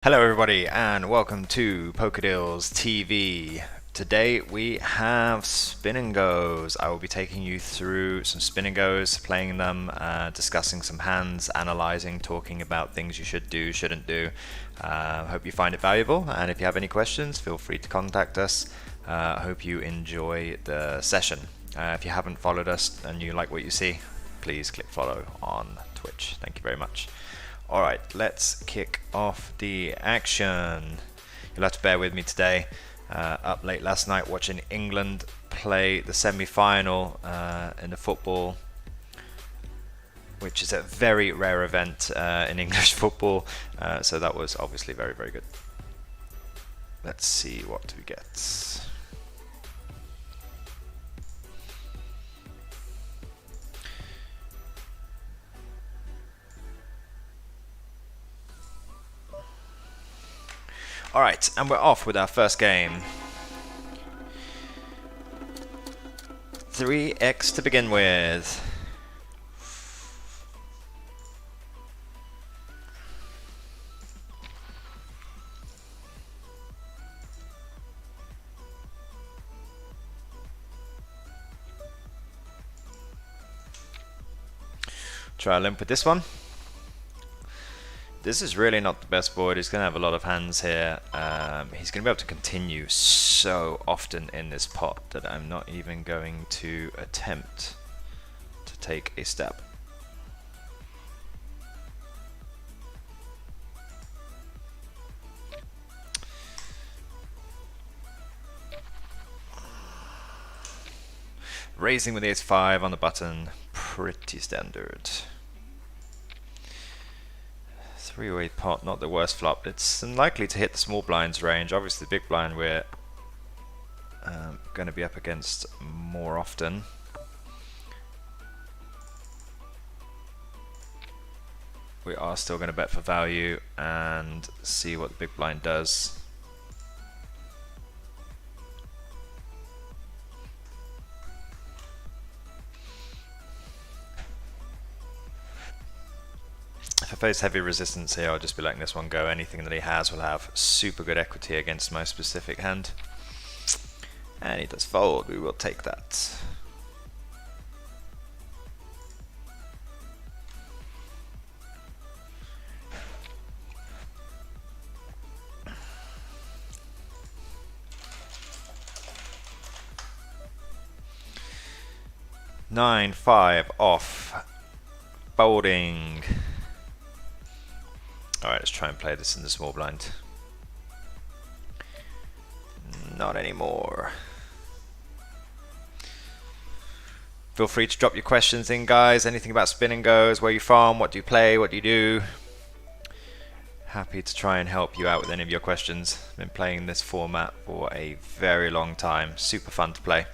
Hello everybody and welcome to Pokedeals TV. Today we have spin and goes. I will be taking you through some spin and goes, playing them, discussing some hands, analysing, talking about things you should do, shouldn't do. Hope you find it valuable, and if you have any questions feel free to contact us. Hope you enjoy the session. If you haven't followed us and you like what you see, please click follow on Twitch. Thank you very much. Alright, let's kick off the action. You'll have to bear with me today. Up late last night watching England play the semi-final in the football, which is a very rare event in English football. So that was obviously very, very good. Let's see what we get. Alright, and we're off with our first game. 3x to begin with. Try a limp with this one. This is really not the best board. He's going to have a lot of hands here. He's going to be able to continue so often in this pot that I'm not even going to attempt to take a step. Raising with ace-5 on the button, pretty standard. 3-way pot, not the worst flop. It's unlikely to hit the small blind's range. Obviously the big blind we're going to be up against more often. We are still going to bet for value and see what the big blind does. If I face heavy resistance here, I'll just be letting this one go. Anything that he has will have super good equity against my specific hand. And he does fold. We will take that. Nine, 5 off. Folding. Alright, let's try and play this in the small blind. Not anymore. Feel free to drop your questions in, guys. Anything about spin and goes, where you're from, what do you play, what do you do. Happy to try and help you out with any of your questions. Been playing this format for a very long time. Super fun to play.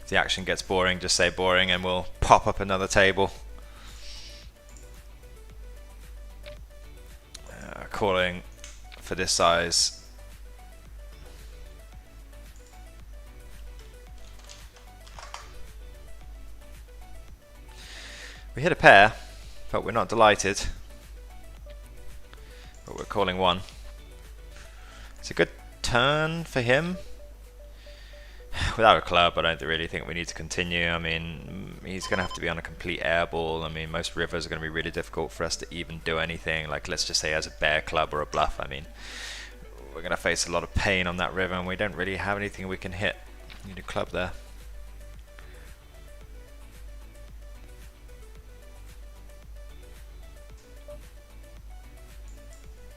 The action gets boring, just say boring and we'll pop up another table. Calling for this size. We hit a pair, but we're not delighted. But we're calling one. It's a good turn for him. Without a club, I don't really think we need to continue. I mean, he's going to have to be on a complete airball. I mean, most rivers are going to be really difficult for us to even do anything. Like, let's just say as a bear club or a bluff. I mean, we're going to face a lot of pain on that river, and we don't really have anything we can hit. Need a club there.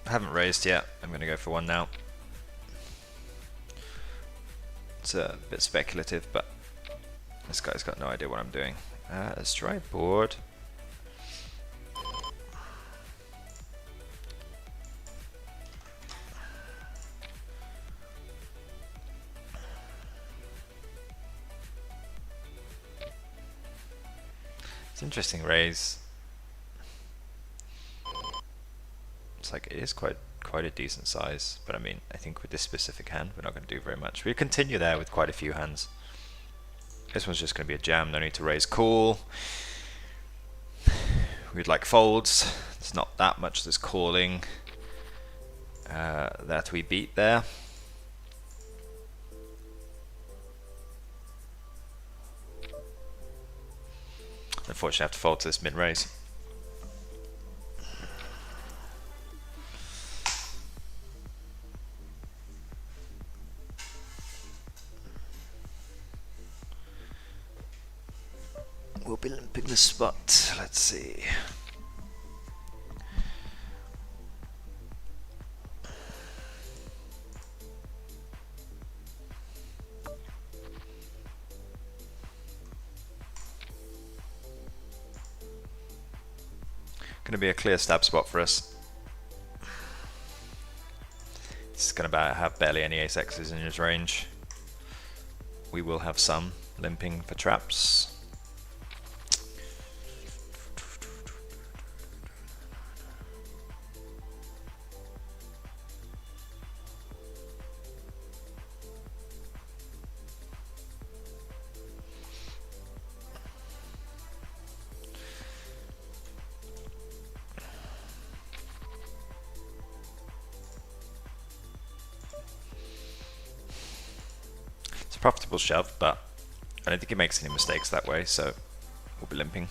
I haven't raised yet. I'm going to go for one now. It's a bit speculative, but this guy's got no idea what I'm doing. Let's try board. It's an interesting raise. It's like it is quite quite a decent size. But I mean, I think with this specific hand, we're not going to do very much. We continue there with quite a few hands. This one's just going to be a jam, no need to raise call. We'd like folds. There's not that much that's calling that we beat there. Unfortunately, I have to fold to this mid-raise. We'll be limping the spot. Let's see. Going to be a clear stab spot for us. It's going to have barely any ace X's in his range. We will have some limping for traps. Profitable shove, but I don't think he makes any mistakes that way, so we'll be limping.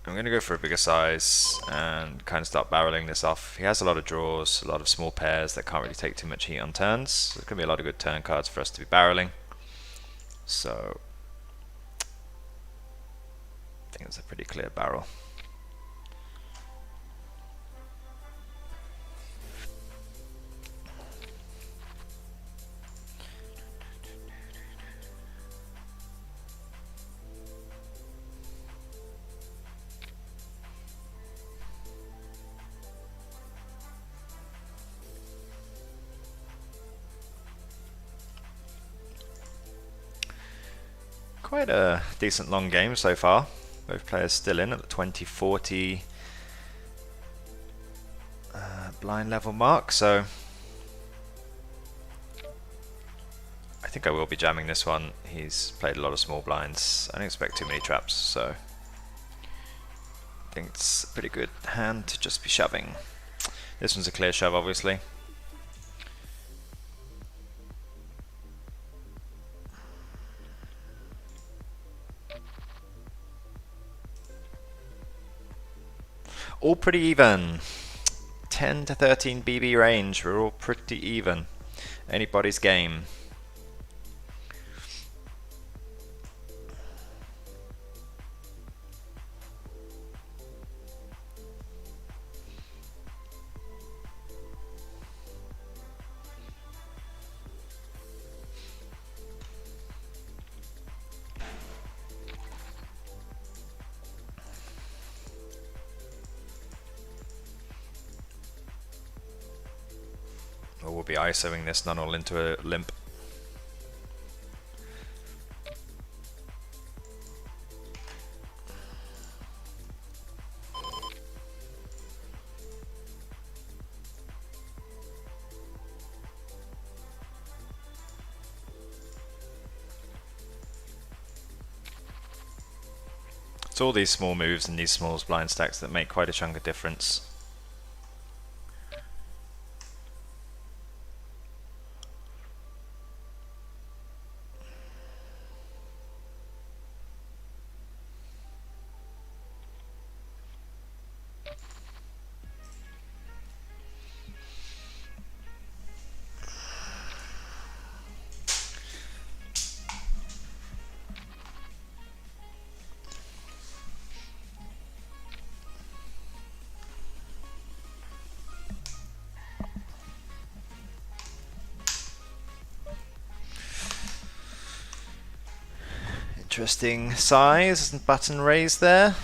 I'm going to go for a bigger size and kind of start barreling this off. He has a lot of draws, a lot of small pairs that can't really take too much heat on turns. So there's going to be a lot of good turn cards for us to be barreling. So I think it's a pretty clear barrel. Quite a decent long game so far. Both players still in at the 20-40 blind level mark, so I think I will be jamming this one. He's played a lot of small blinds. I don't expect too many traps, so I think it's a pretty good hand to just be shoving. This one's a clear shove, obviously. All pretty even. 10 to 13 BB range. We're all pretty even. Anybody's game. Or we'll be ISOing this none all into a limp. It's all these small moves and these small blind stacks that make quite a chunk of difference. Interesting size and button raise there.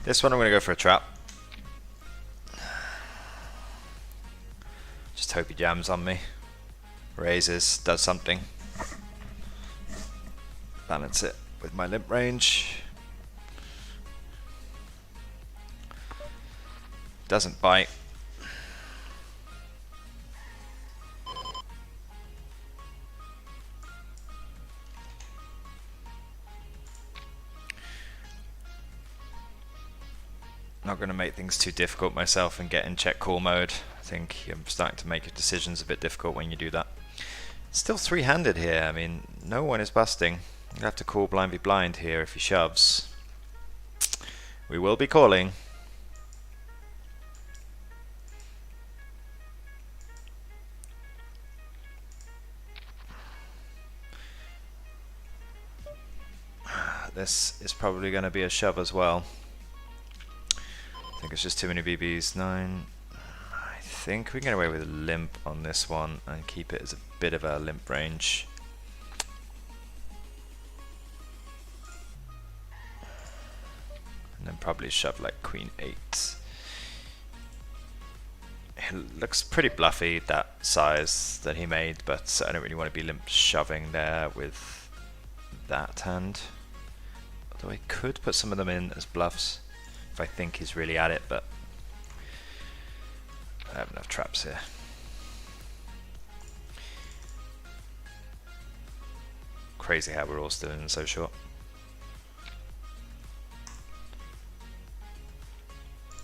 This one I'm going to go for a trap. Just hope he jams on me. Raises, does something. Balance it. with my limp range. Doesn't bite. Not going to make things too difficult myself and get in check call mode. I think I'm starting to make your decisions a bit difficult when you do that. Still three-handed here. I mean, no one is busting. You have to call blind be blind here if he shoves. We will be calling. This is probably going to be a shove as well. I think it's just too many BBs. 9. I think we can get away with a limp on this one and keep it as a bit of a limp range. And then probably shove like Queen 8. It looks pretty bluffy, that size that he made, but I don't really want to be limp shoving there with that hand. Although I could put some of them in as bluffs if I think he's really at it, but I have enough traps here. Crazy how we're all still in so short.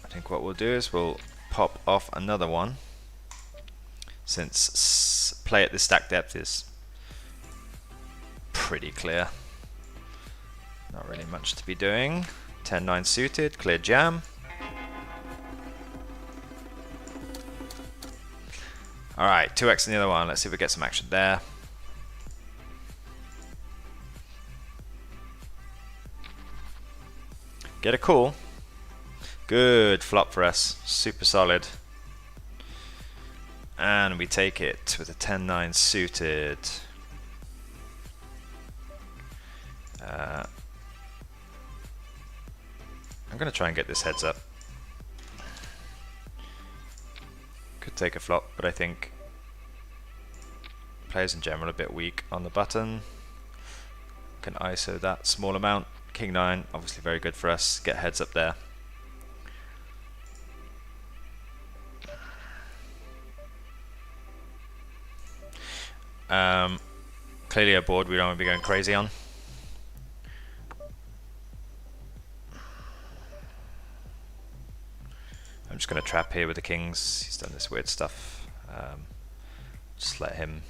I think what we'll do is we'll pop off another one, since play at this stack depth is pretty clear. Not really much to be doing. 10-9 suited, clear jam. Alright, 2x in the other one. Let's see if we get some action there. Get a call. Good flop for us. Super solid. And we take it with a 10-9 suited. I'm going to try and get this heads up. Could take a flop, but I think players in general are a bit weak on the button. Can ISO that small amount. King 9, obviously very good for us. Get heads up there. Clearly a board we don't want to be going crazy on. I'm just going to trap here with the kings. He's done this weird stuff. Just let him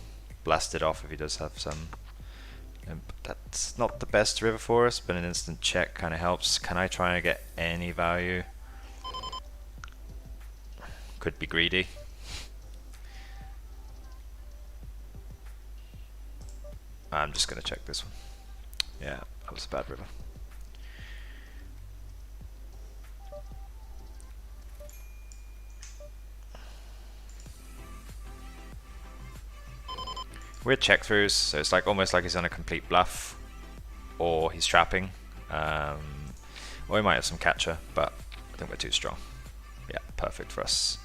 blast it off if he does have some. That's not the best river for us, but an instant check kind of helps. Can I try and get any value? Could be greedy. I'm just going to check this one. Yeah, that was a bad river. Weird check throughs, so it's like almost like he's on a complete bluff, or he's trapping, or he might have some catcher, but I think we're too strong. Yeah, perfect for us.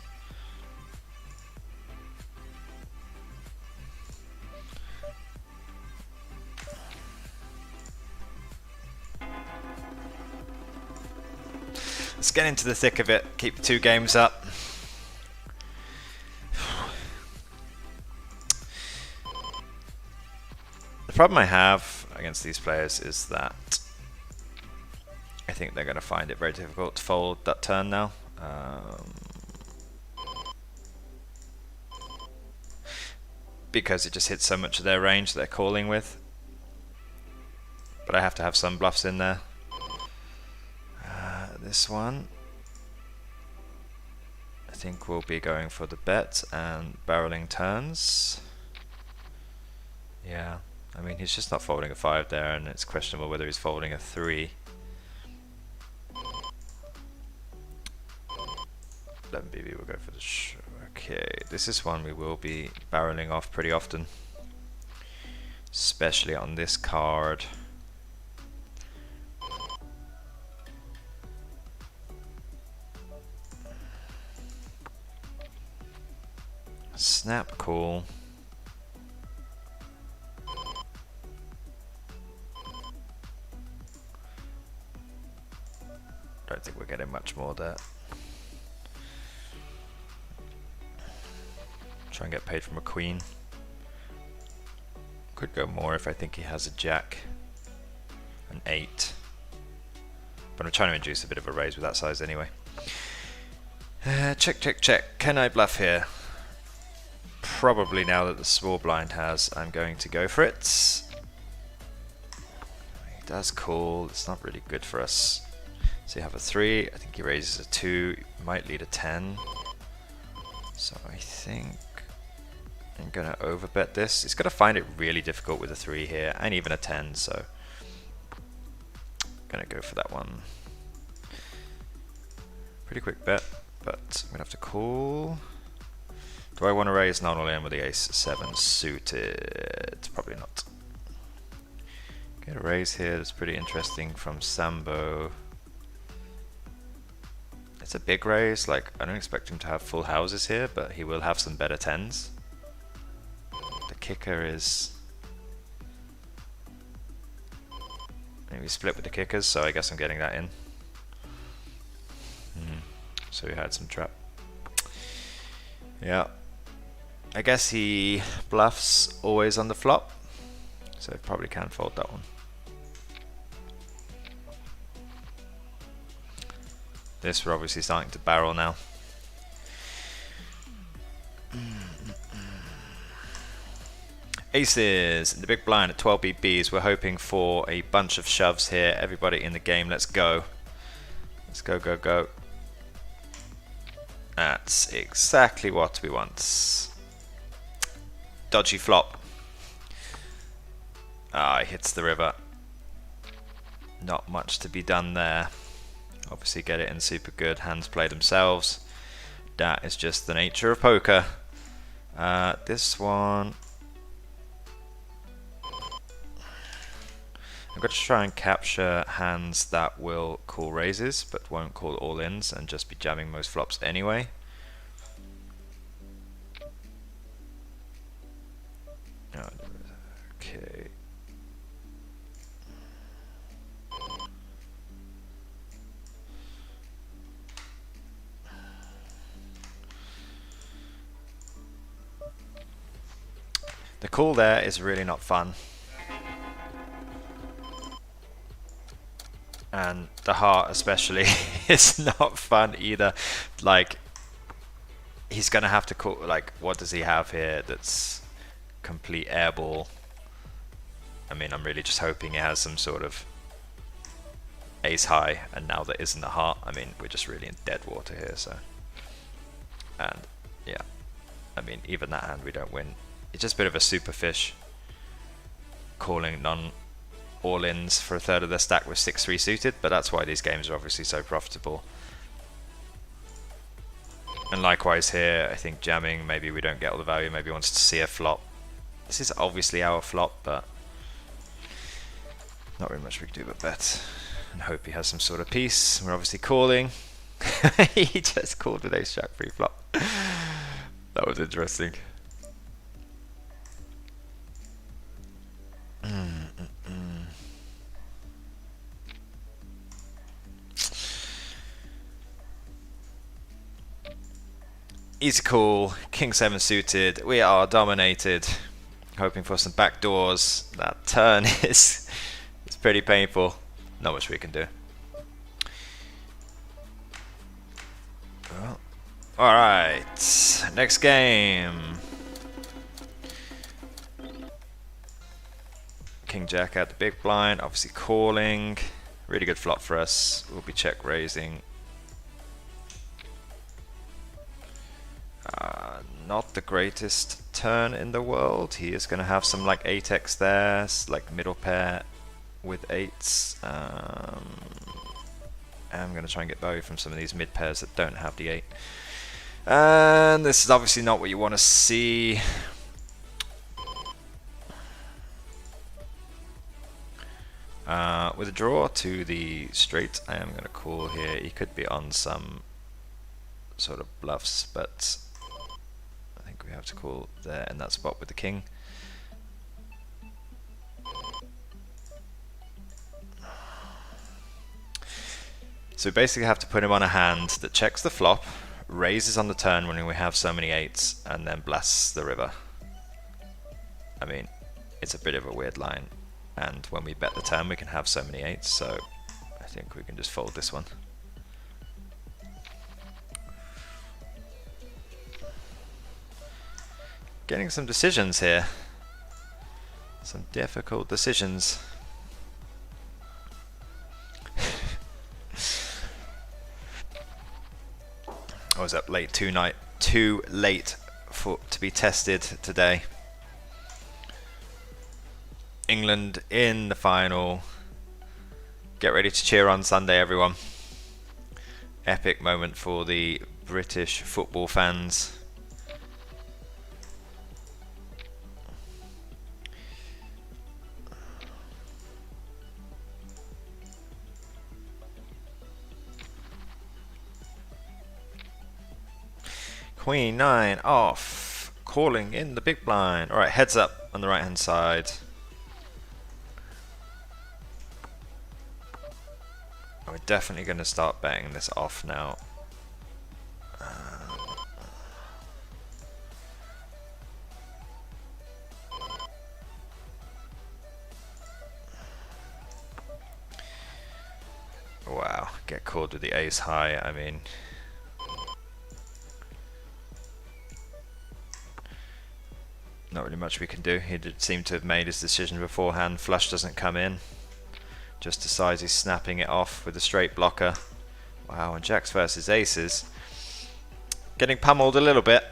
Let's get into the thick of it, keep the 2 games up. The problem I have against these players is that I think they're going to find it very difficult to fold that turn now. Because it just hits so much of their range that they're calling with. But I have to have some bluffs in there. This one, I think we'll be going for the bet and barreling turns. Yeah. I mean, he's just not folding a 5 there, and it's questionable whether he's folding a 3. 11 BB will go for the okay, this is one we will be barreling off pretty often, especially on this card. Snap call. Don't think we're getting much more there. Try and get paid from a queen. Could go more if I think he has a jack. An 8. But I'm trying to induce a bit of a raise with that size anyway. Check, check, check. Can I bluff here? Probably now that the small blind has, I'm going to go for it. He does call. It's not really good for us. So you have a 3. I think he raises a 2. Might lead a 10. So I think I'm going to overbet this. He's going to find it really difficult with a 3 here, and even a 10, so I'm going to go for that one. Pretty quick bet, but I'm going to have to call. Do I want to raise not only in with the ace 7 suited? Probably not. Get a raise here, that's pretty interesting from Sambo. It's a big raise, like I don't expect him to have full houses here, but he will have some better 10s. The kicker is... maybe split with the kickers, so I guess I'm getting that in. So he had some trap. Yeah. I guess he bluffs always on the flop, so probably can't fold that one. This we're obviously starting to barrel now. Aces in the big blind at 12 BBs. We're hoping for a bunch of shoves here. Everybody in the game, let's go. Let's go, go, go. That's exactly what we want. Dodgy flop. Ah, he hits the river. Not much to be done there. Obviously get it in super good. Hands play themselves. That is just the nature of poker. This one... I'm going to try and capture hands that will call raises, but won't call all-ins, and just be jamming most flops anyway. Okay. The call there is really not fun. And the heart especially is not fun either. Like, he's gonna have to call, like, what does he have here that's complete airball? I mean, I'm really just hoping he has some sort of ace high, and now there isn't a heart. I mean, we're just really in dead water here, so. And yeah, I mean, even that hand we don't win. It's just a bit of a super fish calling non all-ins for a third of their stack with 6-3 suited, but that's why these games are obviously so profitable. And likewise here, I think jamming, maybe we don't get all the value, maybe he wants to see a flop. This is obviously our flop, but not very much we can do but bet and hope he has some sort of piece. We're obviously calling. He just called with ace jack pre-flop. That was interesting. Easy call, king 7 suited, we are dominated, hoping for some backdoors. That turn is it's pretty painful, not much we can do. Well, alright, next game. King jack out the big blind, obviously calling, really good flop for us, we'll be check raising. Not the greatest turn in the world. He is going to have some like 8x there, like middle pair with 8s. I'm going to try and get value from some of these mid pairs that don't have the 8. And this is obviously not what you want to see. With a draw to the straight, I am going to call here. He could be on some sort of bluffs, but we have to call there in that spot with the king. So we basically have to put him on a hand that checks the flop, raises on the turn when we have so many 8s, and then blasts the river. I mean, it's a bit of a weird line, and when we bet the turn we can have so many 8s, so I think we can just fold this one. Getting some decisions here. Some difficult decisions. I was up late too late to be tested today. England in the final. Get ready to cheer on Sunday, everyone. Epic moment for the British football fans. Queen 9 off, calling in the big blind. Alright, heads up on the right hand side. We're definitely going to start betting this off now. Wow, get called with the ace high, I mean... Not really much we can do. He did seem to have made his decision beforehand. Flush doesn't come in. Just decides he's snapping it off with a straight blocker. Wow, and jacks versus aces. Getting pummeled a little bit.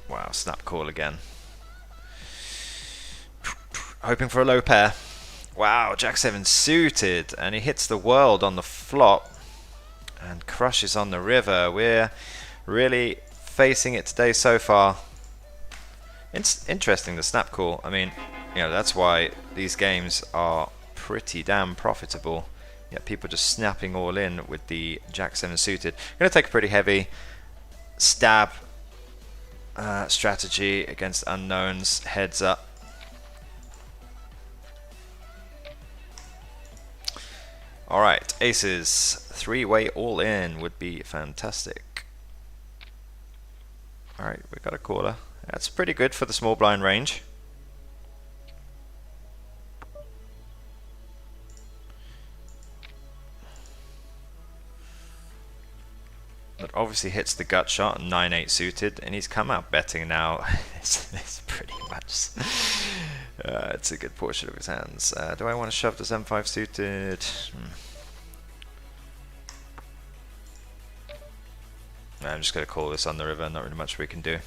Wow, snap call again. Hoping for a low pair. Wow, jack 7 suited, and he hits the world on the flop. And crushes on the river. We're really facing it today so far. It's interesting, the snap call. I mean, you know, that's why these games are pretty damn profitable. Yeah, people just snapping all in with the jack 7 suited. I'm going to take a pretty heavy stab strategy against unknowns. Heads up. Alright, aces. Three-way all-in would be fantastic. Alright, we got a caller. That's pretty good for the small blind range. That obviously hits the gut shot, 9-8 suited, and he's come out betting now. it's pretty much... it's a good portion of his hands. Do I want to shove this M5 suited? I'm just going to call this on the river, not really much we can do.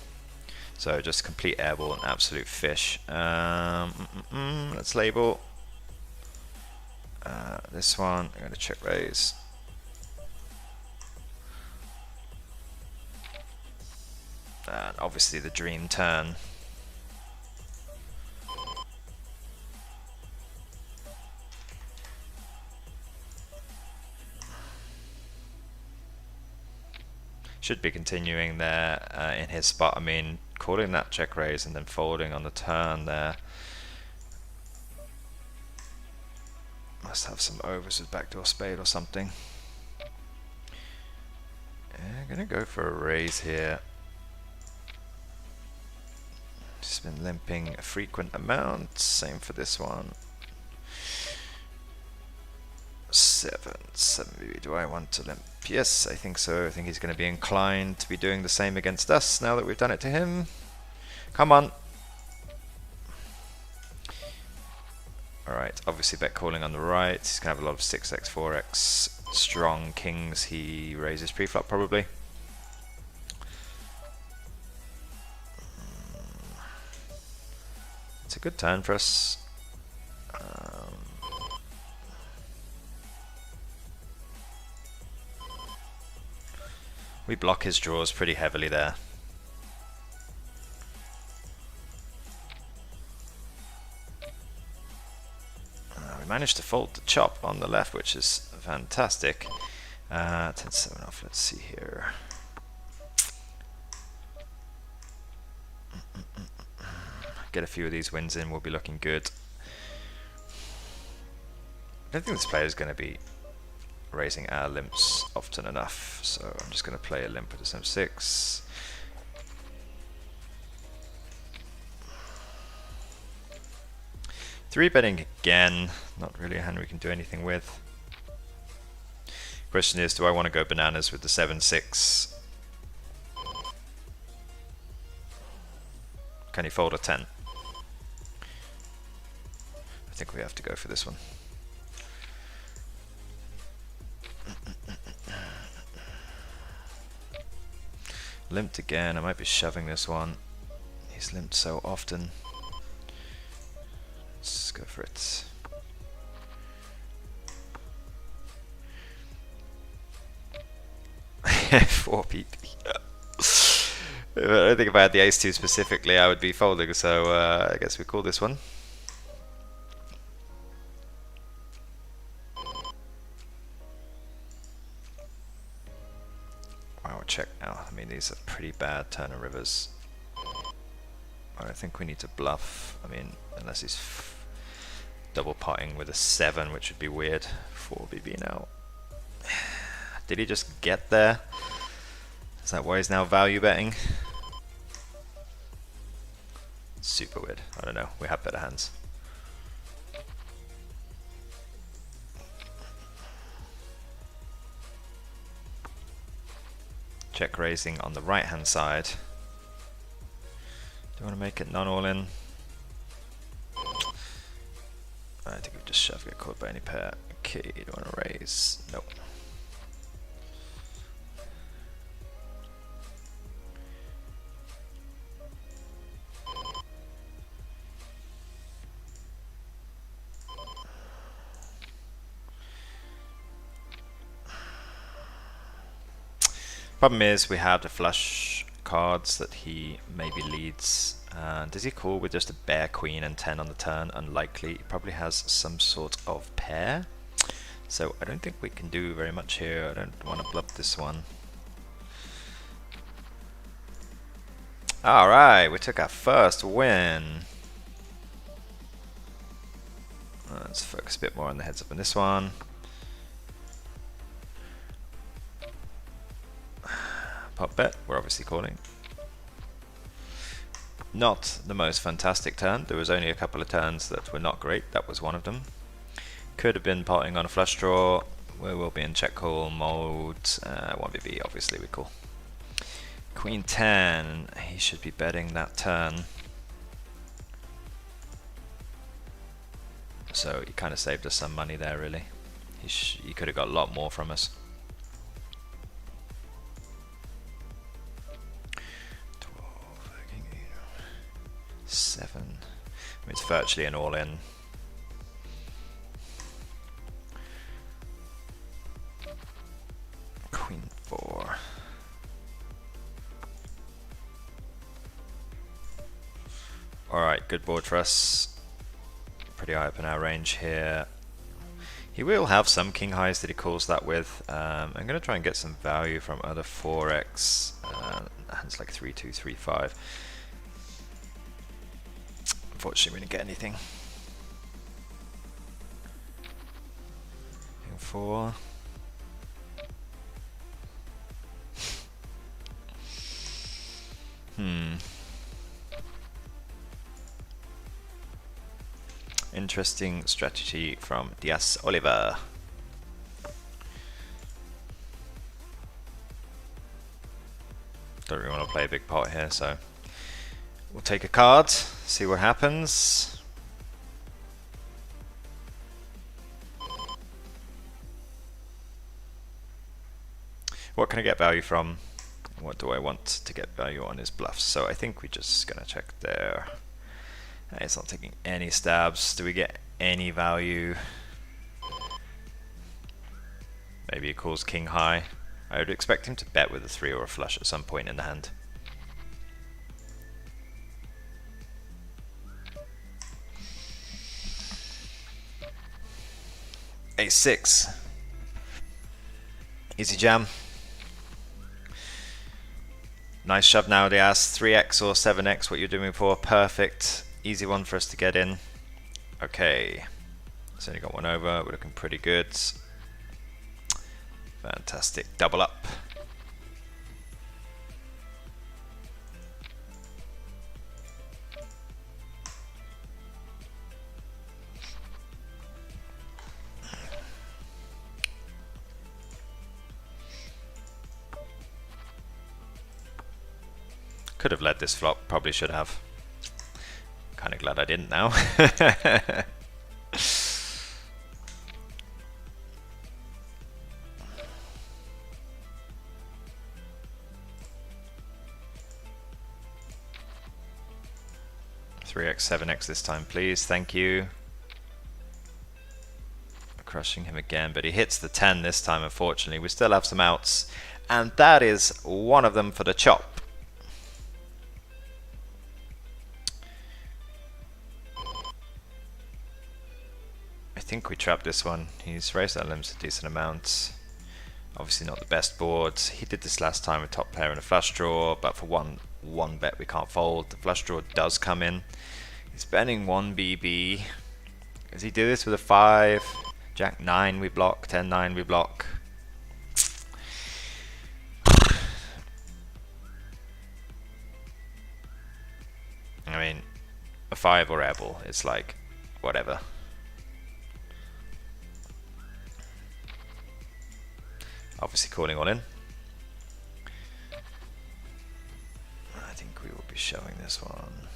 So just complete airball, an absolute fish. Let's label this one. I'm going to check raise. And obviously the dream turn. Should be continuing there in his spot. I mean, calling that check raise and then folding on the turn there. Must have some overs with backdoor spade or something. I'm gonna go for a raise here. Just been limping a frequent amount. Same for this one. 7 maybe. Do I want to limp? Yes, I think so. I think he's going to be inclined to be doing the same against us now that we've done it to him. Come on. Alright, obviously bet calling on the right. He's going to have a lot of 6x, 4x strong kings. He raises pre-flop probably. It's a good turn for us. We block his draws pretty heavily there. We managed to fold the chop on the left, which is fantastic. 10-7 off, let's see here. get a few of these wins in, we'll be looking good. I don't think this player is going to be raising our limps often enough, so I'm just going to play a limp with this M6. Three betting again, not really a hand we can do anything with. Question is, do I want to go bananas with the 7-6? Can he fold a 10? I think we have to go for this one. Limped again, I might be shoving this one. He's limped so often. Let's go for it. Four PP. I think if I had the ace-2 specifically, I would be folding, so I guess we call this one. Wow, check now. I mean, these are pretty bad turn and rivers. I think we need to bluff. I mean, unless he's double potting with a 7, which would be weird. 4 BB now. Did he just get there? Is that why he's now value betting? Super weird. I don't know. We have better hands. Check raising on the right hand side. Do you want to make it non all in? I think we just shove, get caught by any pair. Okay, do you want to raise? Nope. Problem is we have the flush cards that he maybe leads. Does he call with just a bare queen and 10 on the turn? Unlikely. He probably has some sort of pair. So I don't think we can do very much here. I don't want to bluff this one. Alright, we took our first win. Let's focus a bit more on the heads up in this one. Pop bet, we're obviously calling. Not the most fantastic turn. There was only a couple of turns that were not great. That was one of them. Could have been potting on a flush draw. We will be in check call mode. 1BB, obviously we call. Queen 10. He should be betting that turn. So he kind of saved us some money there, really. He could have got a lot more from us. 7. I mean, it's virtually an all-in. Queen 4. Alright, good board for us. Pretty high up in our range here. He will have some king highs that he calls that with. I'm going to try and get some value from other 4x. Hands like 3-2, 3-5. Unfortunately, we didn't get anything. King 4. Interesting strategy from Diaz Oliver. Don't really want to play a big pot here, so we'll take a card, see what happens. What can I get value from? What do I want to get value on his bluffs? So I think we're just gonna check there. It's not taking any stabs. Do we get any value? Maybe he calls king high. I would expect him to bet with a 3 or a flush at some point in the hand. Ace-6. Easy jam. Nice shove now, the ass. 3x or 7x, what you're doing for. Perfect. Easy one for us to get in. Okay. It's only got one over. We're looking pretty good. Fantastic. Double up. Could have led this flop, probably should have. Kind of glad I didn't now. Three X, 7X this time, please. Thank you. Crushing him again, but he hits the 10 this time, unfortunately. We still have some outs, and that is one of them for the chop. I think we trapped this one. He's raised our limits a decent amount. Obviously not the best board. He did this last time with top pair and a flush draw, but for one bet we can't fold. The flush draw does come in. He's betting 1 BB. Does he do this with a 5? Jack 9 we block, 10-9 we block. I mean, a 5 or airball, it's like, whatever. Obviously calling all in. I think we will be showing this one.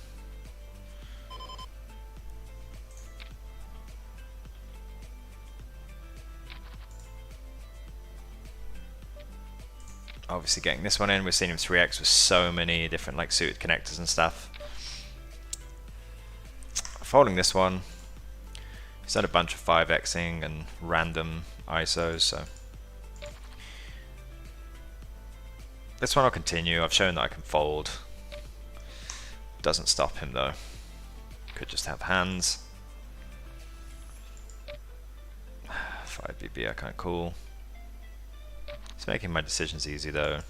Obviously getting this one in. We're seeing him 3x with so many different like suited connectors and stuff. Folding this one. He's had a bunch of 5xing and random ISOs, so this one I'll continue. I've shown that I can fold. Doesn't stop him though. Could just have hands. 5 BB, I can't call. It's making my decisions easy though.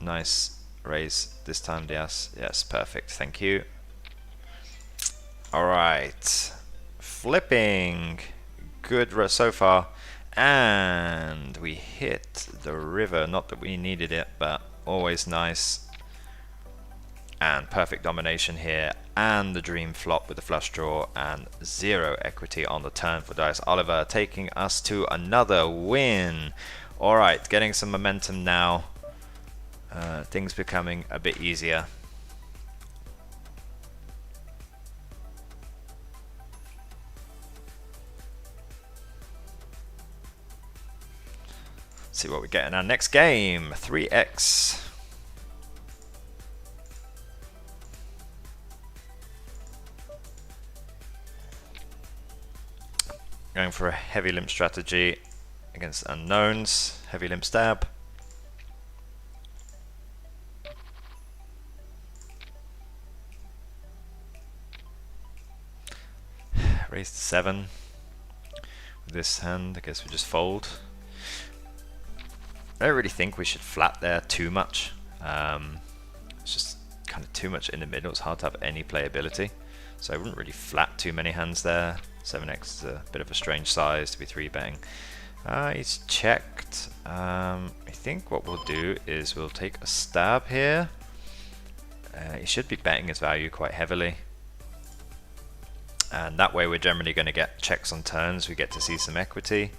Nice raise this time, yes. Yes, perfect. Thank you. Alright. Flipping. Good so far. And we hit the river. Not that we needed it, but always nice. And perfect domination here. And the dream flop with the flush draw. And 0 equity on the turn for Dice Oliver, taking us to another win. Alright, getting some momentum now. Things becoming a bit easier. See what we get in our next game. 3x. Going for a heavy limp strategy against unknowns. Heavy limp stab. Raise to 7. With this hand, I guess we just fold. I don't really think we should flat there too much. It's just kind of too much in the middle. It's hard to have any playability. So I wouldn't really flat too many hands there. 7x is a bit of a strange size to be 3-betting. He's checked. I think what we'll do is we'll take a stab here. He should be betting his value quite heavily. And that way we're generally going to get checks on turns. We get to see some equity.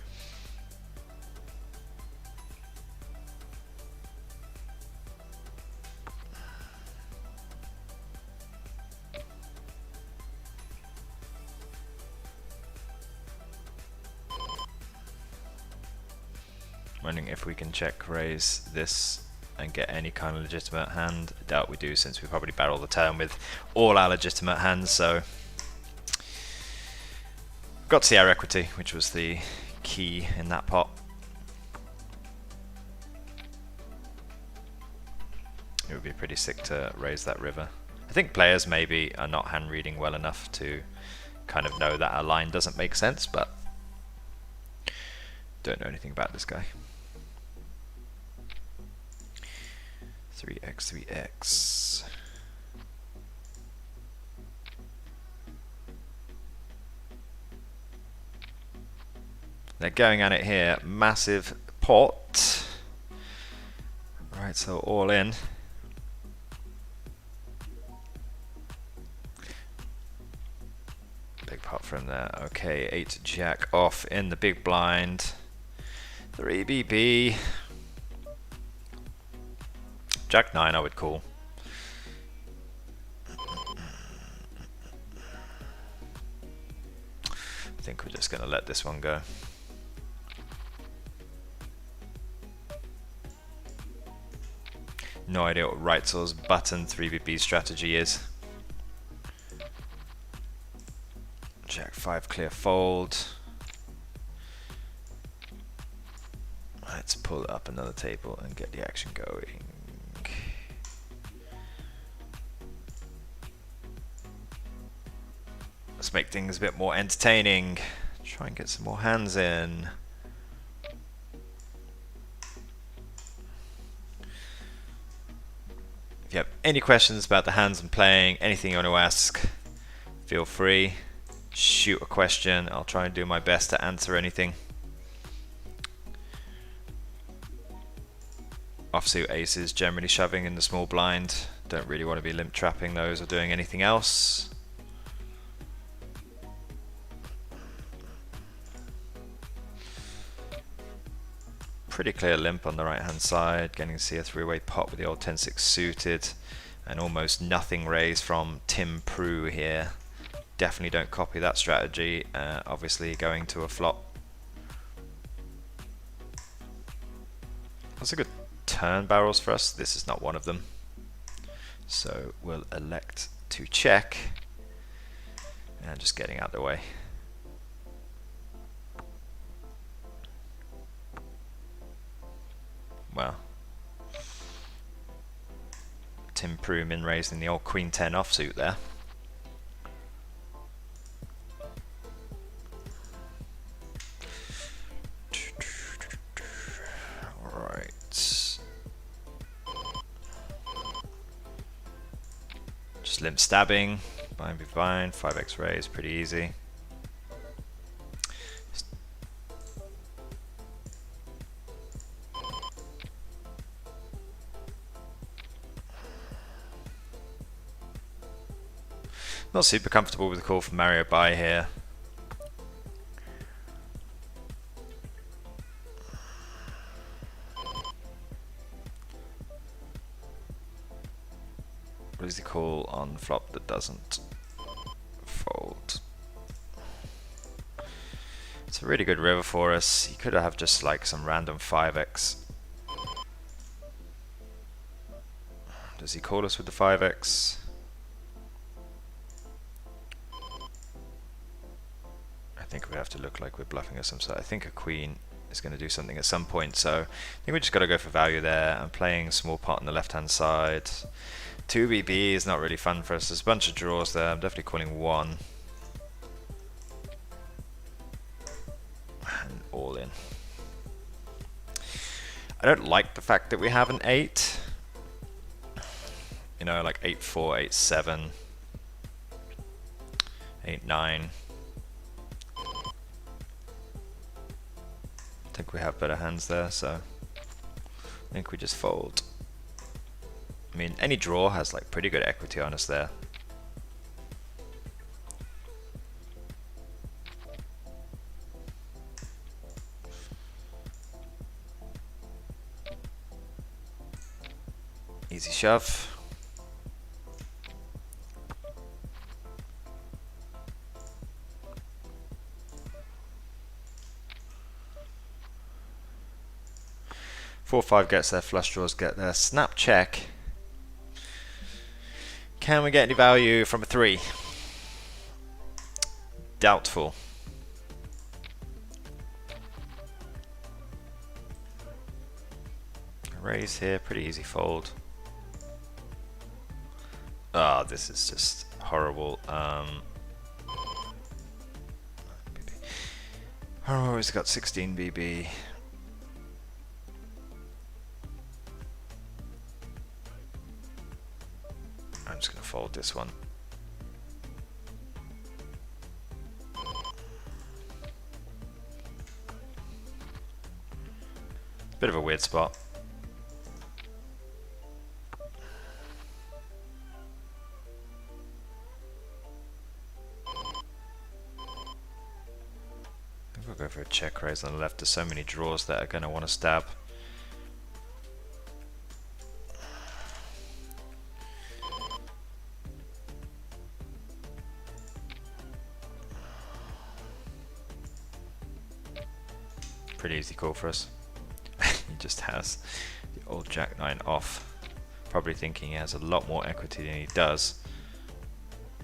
Wondering if we can check raise this and get any kind of legitimate hand. I doubt we do, since we probably barrel the turn with all our legitimate hands. So got to see our equity, which was the key in that pot. It would be pretty sick to raise that river. I think players maybe are not hand reading well enough to kind of know that our line doesn't make sense, but don't know anything about this guy. 3x, 3x. They're going at it here. Massive pot. Right, so all in. Big pot from there. Okay, 8 jack off in the big blind. 3 BB. Jack 9 I would call. I think we're just going to let this one go. No idea what Reitzell's button 3BB strategy is. Jack 5 clear fold. Let's pull up another table and get the action going. Let's make things a bit more entertaining. Try and get some more hands in. If you have any questions about the hands I'm playing, anything you want to ask, feel free. Shoot a question. I'll try and do my best to answer anything. Offsuit aces generally shoving in the small blind. Don't really want to be limp trapping those or doing anything else. Pretty clear limp on the right hand side. Getting to see a three-way pot with the old 10-6 suited. And almost nothing raised from Tim Prue here. Definitely don't copy that strategy. Obviously going to a flop. That's a good turn barrels for us. This is not one of them. So we'll elect to check. And just getting out of the way. Well, Tim Prue min raised in the old Queen 10 offsuit there. Just limp stabbing, bind be bind, 5x raise, pretty easy. Not super comfortable with the call from Mario Bai here. What is the call on flop that doesn't fold? It's a really good river for us. He could have just like some random 5x. Does he call us with the 5x? I think we have to look like we're bluffing of some sort. I think a queen is going to do something at some point, so I think we just got to go for value there. I'm playing small pot on the left hand side. 2BB is not really fun for us. There's a bunch of draws there. I'm definitely calling one. And all in. I don't like the fact that we have an 8. You know, like 8-4, 8-7, 8-9. I think we have better hands there, so I think we just fold. I mean, any draw has like pretty good equity on us there. Easy shove. Four, 5 gets there, flush draws get there, snap check. Can we get any value from a 3? Doubtful. Raise here, pretty easy fold. Ah, this is just horrible. Oh, he's got 16 BB. I'm just going to fold this one. Bit of a weird spot. I think we'll go for a check raise on the left. There's so many draws that are going to want to stab. Pretty easy call for us. He just has the old Jack 9 off, probably thinking he has a lot more equity than he does.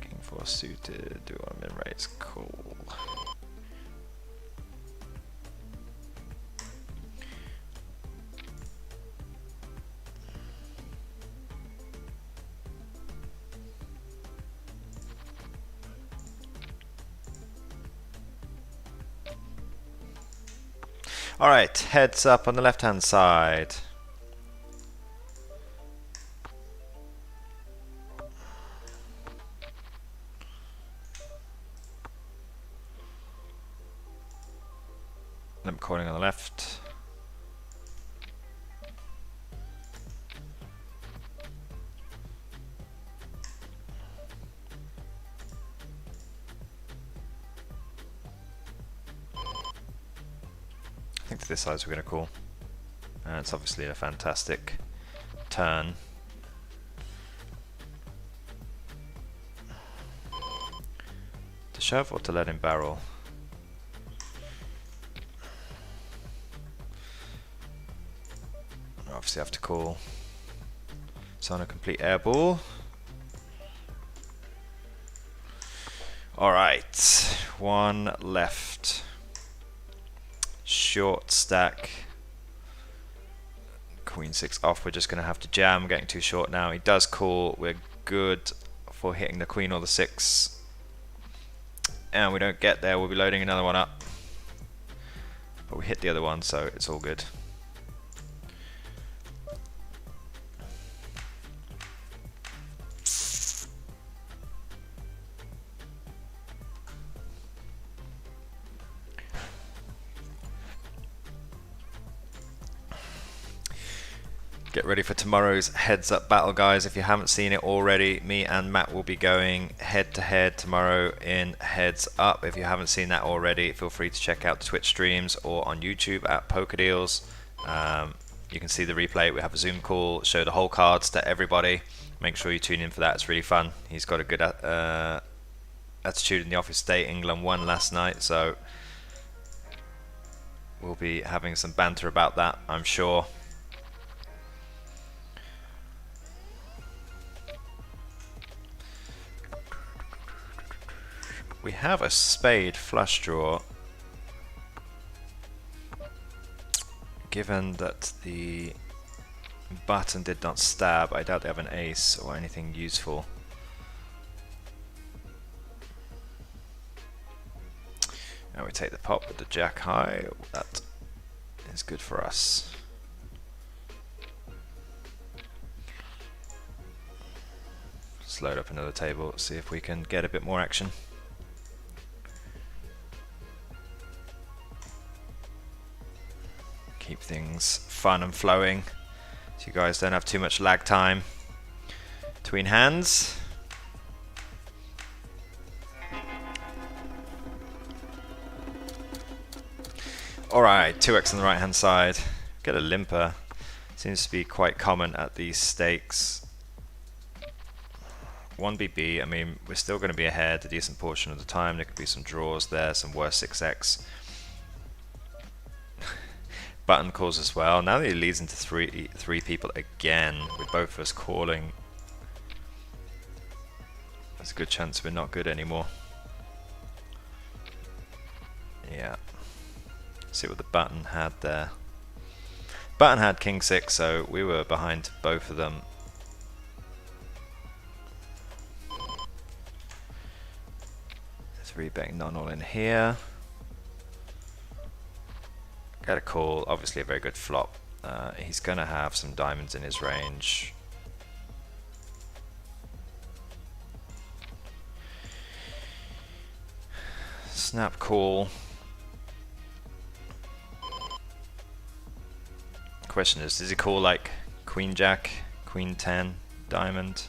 King 4 suited, do a min raise, cool. Alright, heads up on the left hand side. Limp calling on the left. I think to this size we're going to call. It's obviously a fantastic turn. To shove or to let him barrel? Obviously have to call. So on a complete air ball. Alright, one left. Short stack. Queen 6 off. We're just going to have to jam. Getting too short now. He does call. We're good for hitting the queen or the 6. And we don't get there. We'll be loading another one up. But we hit the other one, so it's all good. Get ready for tomorrow's heads up battle, guys. If you haven't seen it already, me and Matt will be going head to head tomorrow in heads up. If you haven't seen that already, feel free to check out the Twitch streams or on YouTube at PokerDeals. You can see the replay. We have a Zoom call, show the whole cards to everybody. Make sure you tune in for that. It's really fun. He's got a good attitude in the office today. England won last night, so we'll be having some banter about that, I'm sure. We have a spade flush draw. Given that the button did not stab, I doubt they have an ace or anything useful. And we take the pot with the jack high. That is good for us. Let's load up another table, see if we can get a bit more action. Keep things fun and flowing so you guys don't have too much lag time between hands. Alright, 2x on the right hand side. Get a limper. Seems to be quite common at these stakes. 1BB, I mean, we're still going to be ahead a decent portion of the time. There could be some draws there, some worse 6x. Button calls as well. Now that he leads into three people again, with both of us calling, there's a good chance we're not good anymore. Yeah. See what the button had there. Button had king 6, so we were behind both of them. Three betting none all in here. Got a call, obviously a very good flop. He's going to have some diamonds in his range. Snap call. question is, does he call like Queen Jack, Queen 10, Diamond?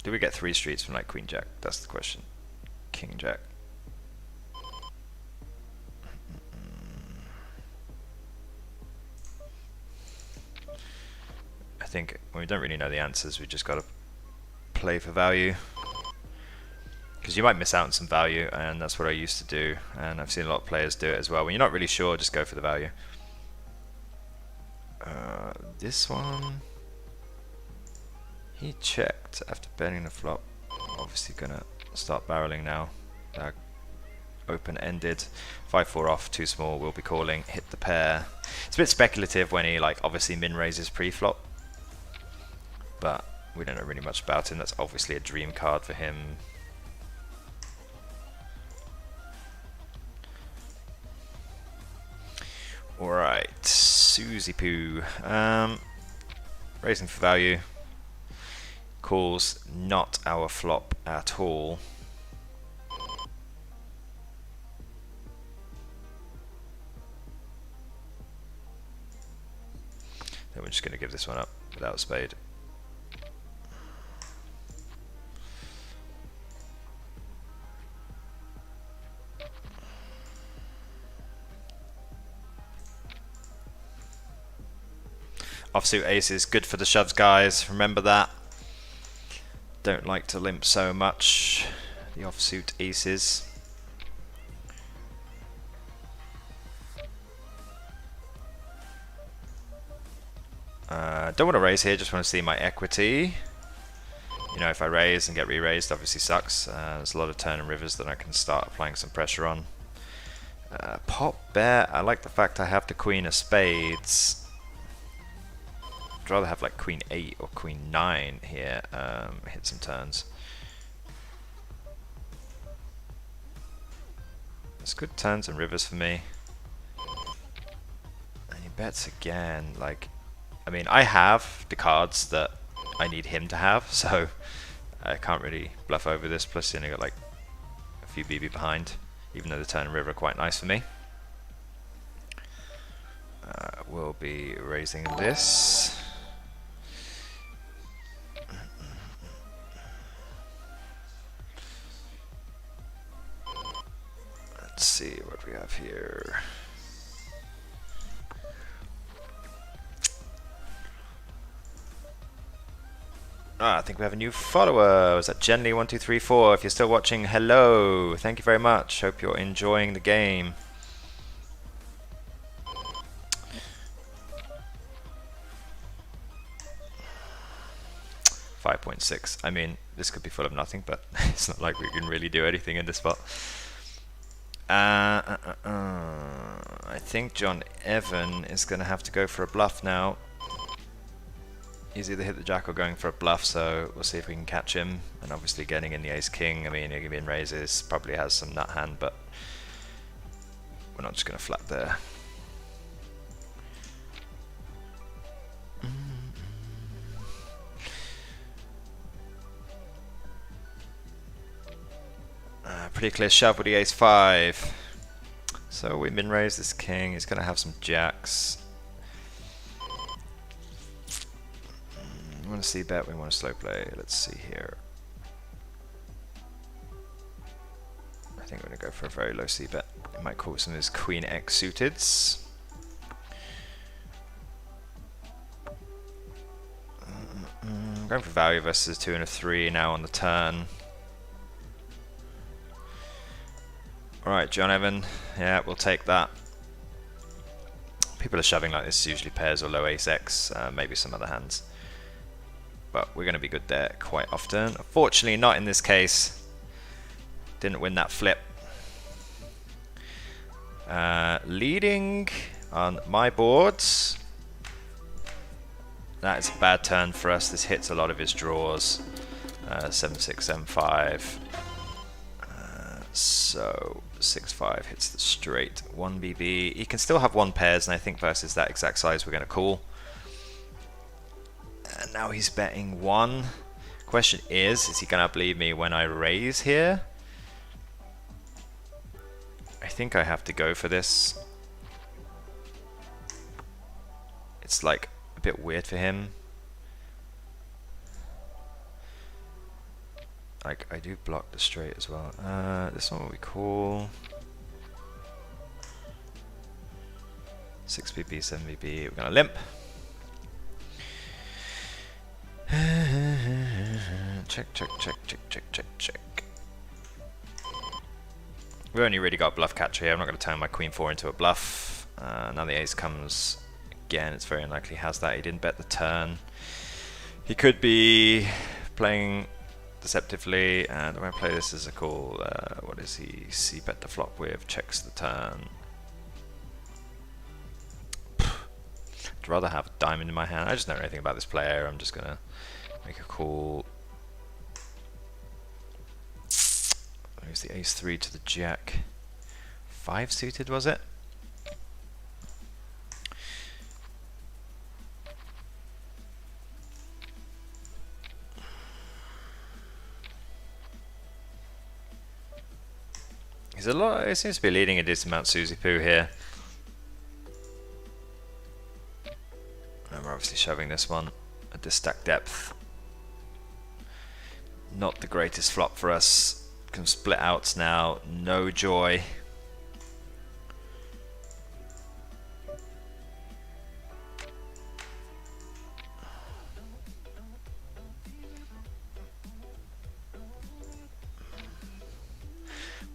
Do we get 3 streets from like Queen Jack? That's the question. King Jack. I think when we don't really know the answers, we just got to play for value. Because you might miss out on some value, and that's what I used to do, and I've seen a lot of players do it as well. When you're not really sure, just go for the value. This one, he checked after betting the flop. Obviously gonna start barreling now. Open-ended, 5-4 off, too small. We'll be calling. Hit the pair. It's a bit speculative when he like obviously min raises pre-flop, but we don't know really much about him. That's obviously a dream card for him. Alright, Susie Poo. Raising for value. Calls not our flop at all. Then we're just going to give this one up without a spade. Offsuit aces, good for the shoves, guys. Remember that. Don't like to limp so much. The offsuit aces. Don't want to raise here, just want to see my equity. You know, if I raise and get re-raised, obviously sucks. There's a lot of turn and rivers that I can start applying some pressure on. Pop bet, I like the fact I have the queen of spades. I'd rather have like queen 8 or queen 9 here, hit some turns. It's good turns and rivers for me. And he bets again, like, I mean, I have the cards that I need him to have, so I can't really bluff over this, plus he only got like a few BB behind, even though the turn and river are quite nice for me. We'll be raising this. Let's see what we have here. I think we have a new follower. Was that Jenly1234? If you're still watching, hello. Thank you very much. Hope you're enjoying the game. .6. I mean, this could be full of nothing, but it's not like we can really do anything in this spot. I think John Evan is going to have to go for a bluff now. He's either hit the jack or going for a bluff, so we'll see if we can catch him. And obviously getting in the ace-king, I mean, he in raises, probably has some nut hand, but we're not just going to flat there. Pretty clear shove with the ace-5. So we min-raise this king, he's going to have some jacks. We want to see bet, we want to slow play. Let's see here. I think we're going to go for a very low c bet. It might call some of his queen x suiteds. Going for value versus 2 and a 3 now on the turn. Alright, John Evan. Yeah, we'll take that. People are shoving like this, usually pairs or low ace x, maybe some other hands. But we're going to be good there quite often. Unfortunately, not in this case. Didn't win that flip. Leading on my boards. That is a bad turn for us. This hits a lot of his draws. 7-6, 7-5. So 6-5 hits the straight. 1 BB. He can still have 1 pairs, and I think versus that exact size we're going to call. And now he's betting 1. Question is he gonna believe me when I raise here? I think I have to go for this. It's like a bit weird for him. Like, I do block the straight as well. This one will be cool. 6 BP, 7 BP. We're gonna limp. Check, check, check, check, check, check, check. We only really got bluff catcher here. I'm not going to turn my queen 4 into a bluff. Now the ace comes again. It's very unlikely he has that. He didn't bet the turn. He could be playing deceptively, and I'm going to play this as a call. What is he? C-bet the flop with, checks the turn. I'd rather have a diamond in my hand. I just don't know anything about this player. I'm just going to make a call. Use the ace 3 to the jack 5 suited, was it? He's a lot. He seems to be leading a decent amount Suzy Poo here. And we're obviously shoving this one at this stack depth. Not the greatest flop for us. Can split outs now, no joy.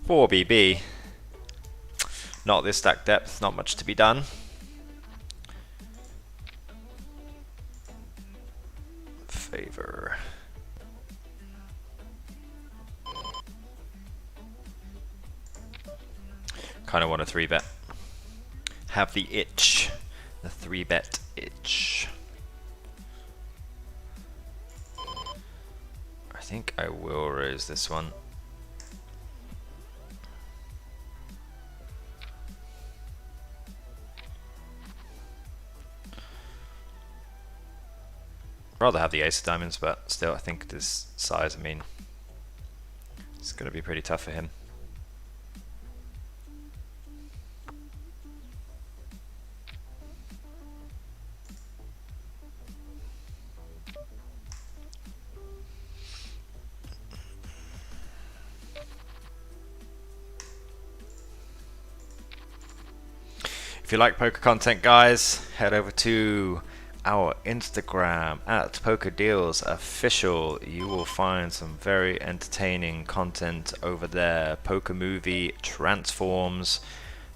Four BB. Not this stack depth, not much to be done. Favor. Kind of want a 3-bet. Have the itch. The 3-bet itch. I think I will raise this one. Rather have the ace of diamonds, but still I think this size, I mean, it's going to be pretty tough for him. If you like poker content, guys, head over to our Instagram at PokerDealsOfficial. You will find some very entertaining content over there. Poker movie transforms,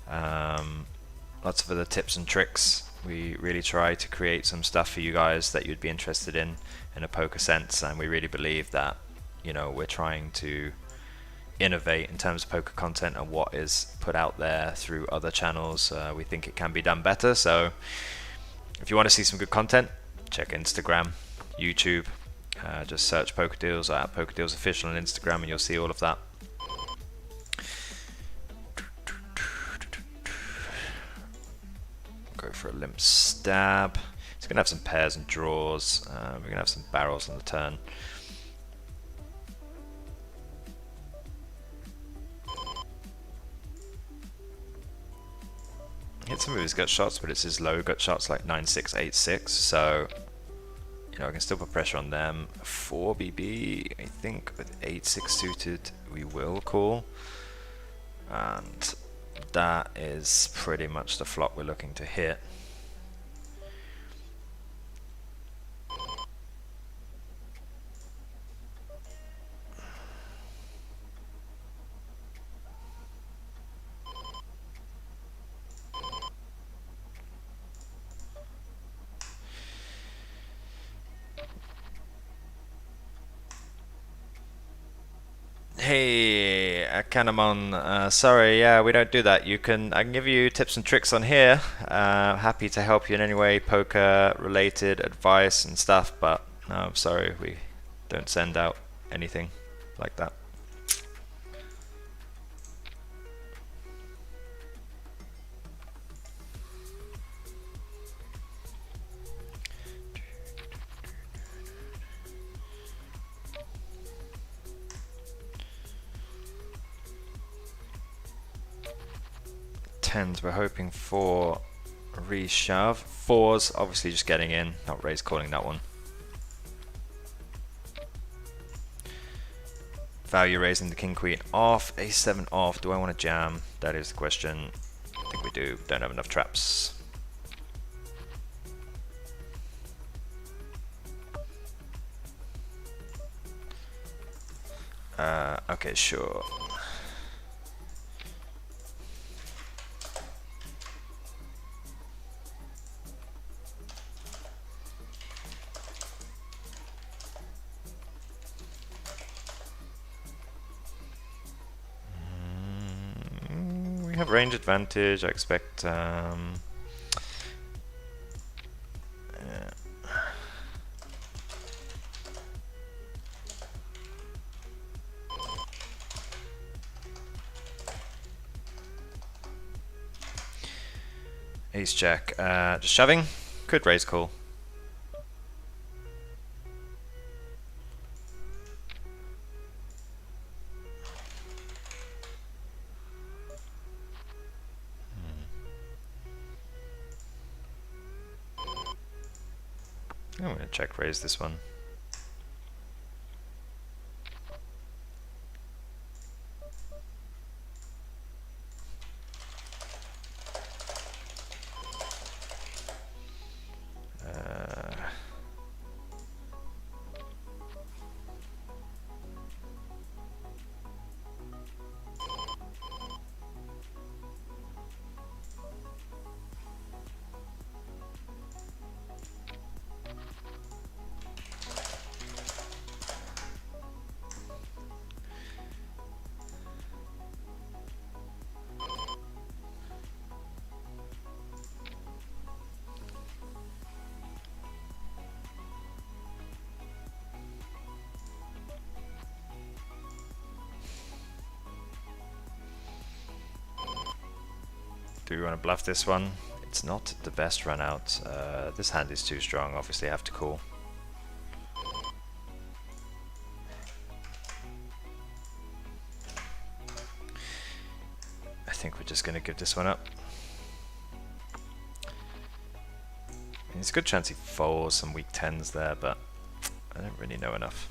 lots of other tips and tricks. We really try to create some stuff for you guys that you'd be interested in a poker sense, and we really believe that, you know, we're trying to innovate in terms of poker content and what is put out there through other channels. We think it can be done better, so if you want to see some good content, check Instagram, YouTube, just search Poker Deals at Poker Deals Official on Instagram and you'll see all of that. Go for a limp stab. It's going to have some pairs and draws. We're going to have some barrels on the turn. Hit some of his gut shots, but it's his low gut shots like 9-6, 8-6, so you know I can still put pressure on them. 4 BB, I think with 8-6 suited we will call, and that is pretty much the flop we're looking to hit. Hey, Kanamon, sorry, yeah, we don't do that. I can give you tips and tricks on here. Happy to help you in any way, poker related advice and stuff, but no, I'm sorry, we don't send out anything like that. tens, we're hoping for a reshove. Fours, obviously just getting in, not raise calling that one. Value raising the king queen off, a7 off. Do I want to jam? That is the question. I think we do. Don't have enough traps. Okay, sure. We have range advantage. I expect. Yeah. Ace jack. Just shoving. Could raise call. I'm going to check raise this one. Do we want to bluff this one? It's not the best run out. This hand is too strong, obviously I have to call. I think we're just going to give this one up. I mean, it's a good chance he folds some weak tens there, but I don't really know enough.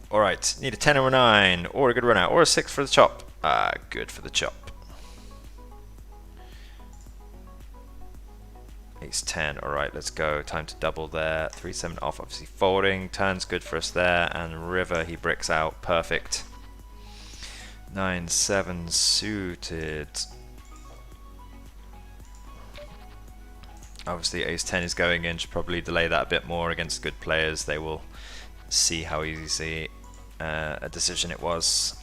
Alright, need a 10 or a 9, or a good run out, or a 6 for the chop. Good for the chop. Ace 10, alright, let's go. Time to double there. 3-7 off, obviously folding. Turn's good for us there, and river he bricks out. Perfect. 9-7 suited. Obviously Ace 10 is going in, should probably delay that a bit more against good players. They will see how easy a decision it was.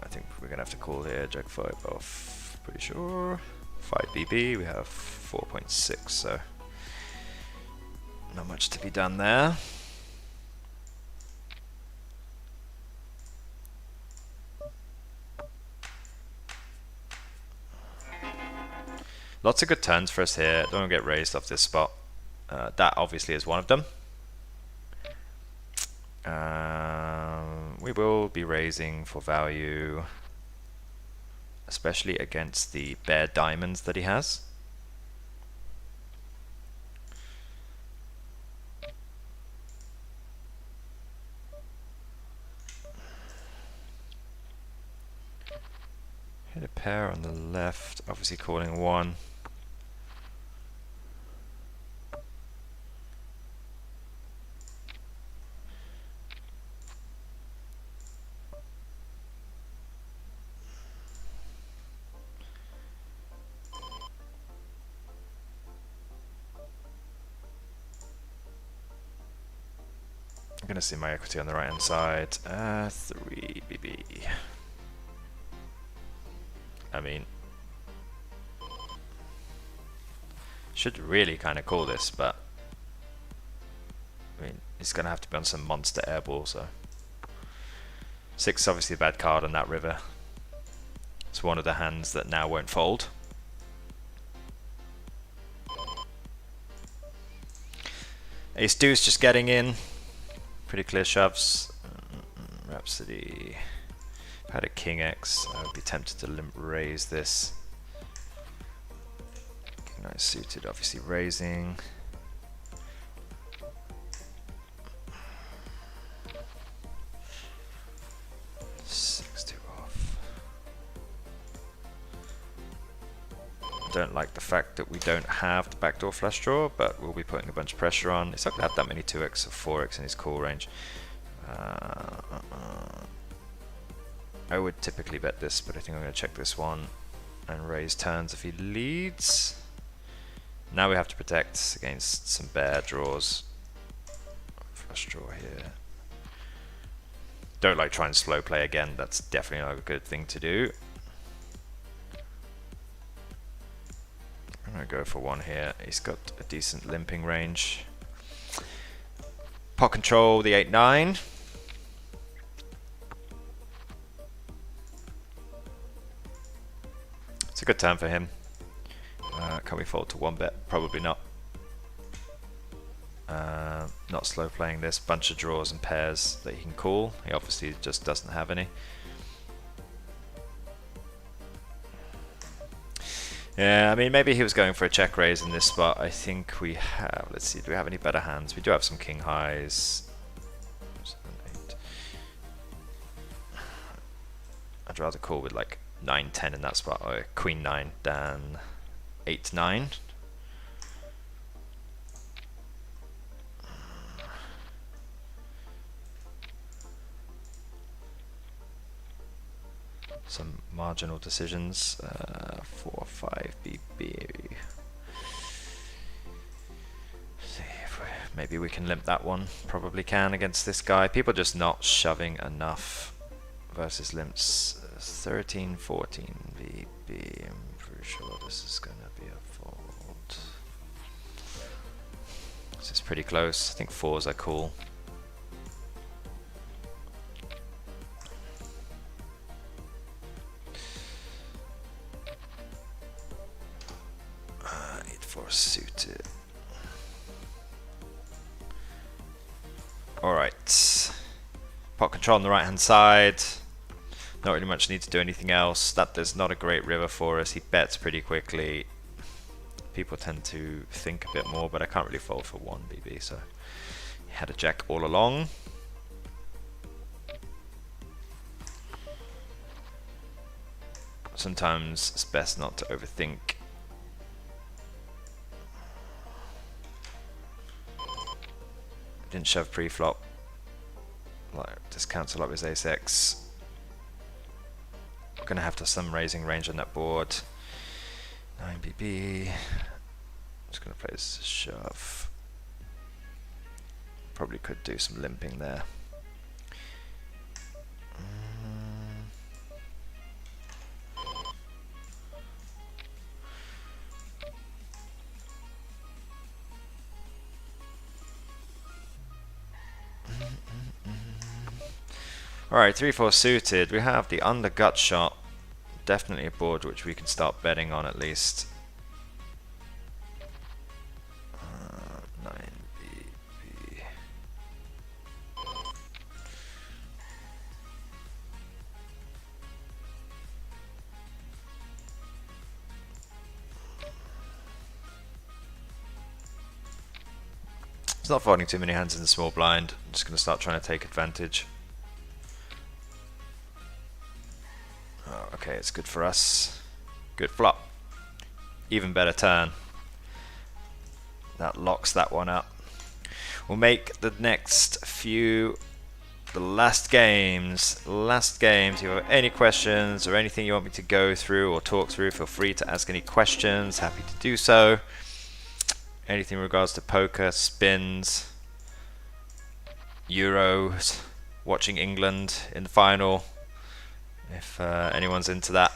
I think we're gonna have to call here. Jack 5 off, pretty sure. 5 BB, we have 4.6, so not much to be done there. Lots of good turns for us here. Don't want to get raised off this spot. That obviously is one of them. We will be raising for value, especially against the bare diamonds that he has. Hit a pair on the left, obviously calling 1. I'm gonna see my equity on the right hand side. 3 BB. I mean, should really kind of call this, but I mean, it's gonna have to be on some monster airball, so 6 is obviously a bad card on that river. It's one of the hands that now won't fold. Ace deuce just getting in. Pretty clear shoves. Rhapsody. If I had a king X, I would be tempted to limp raise this. King nine suited, obviously raising. Don't like the fact that we don't have the backdoor flush draw, but we'll be putting a bunch of pressure on. It's not going to have that many 2x or 4x in his call range. I would typically bet this, but I think I'm going to check this one and raise turns if he leads. Now we have to protect against some bad draws. Flush draw here. Don't like trying to slow play again, that's definitely not a good thing to do. I'm going to go for one here. He's got a decent limping range. Pot control, the 8-9. It's a good turn for him. Can we fold to one bet? Probably not. Not slow playing this. Bunch of draws and pairs that he can call. He obviously just doesn't have any. Yeah, I mean, maybe he was going for a check raise in this spot. I think we have. Let's see, do we have any better hands? We do have some king highs. 7, 8. I'd rather call with like 9, 10 in that spot, or queen 9 than 8, 9. Some marginal decisions. 4, 5, BB. See if maybe we can limp that one. Probably can against this guy. People just not shoving enough versus limps. 13, 14, BB. I'm pretty sure this is going to be a fold. This is pretty close. I think 4s are cool. 8-4 suited. Alright. Pot control on the right hand side. Not really much need to do anything else. That is not a great river for us. He bets pretty quickly. People tend to think a bit more, but I can't really fold for 1 BB, so he had a jack all along. Sometimes it's best not to overthink. Didn't shove pre-flop. Like, just cancel up his ace-x. Gonna have to have some raising range on that board. 9 BB. Just gonna play this shove. Probably could do some limping there. Alright, 3-4 suited. We have the under gut shot. Definitely a board which we can start betting on at least. 9 BB. It's not folding too many hands in the small blind. I'm just going to start trying to take advantage. Okay, it's good for us. Good flop. Even better turn. That locks that one up. We'll make the next few the last games. Last games. If you have any questions or anything you want me to go through or talk through, feel free to ask any questions. Happy to do so. Anything in regards to poker, spins, Euros, watching England in the final. If anyone's into that.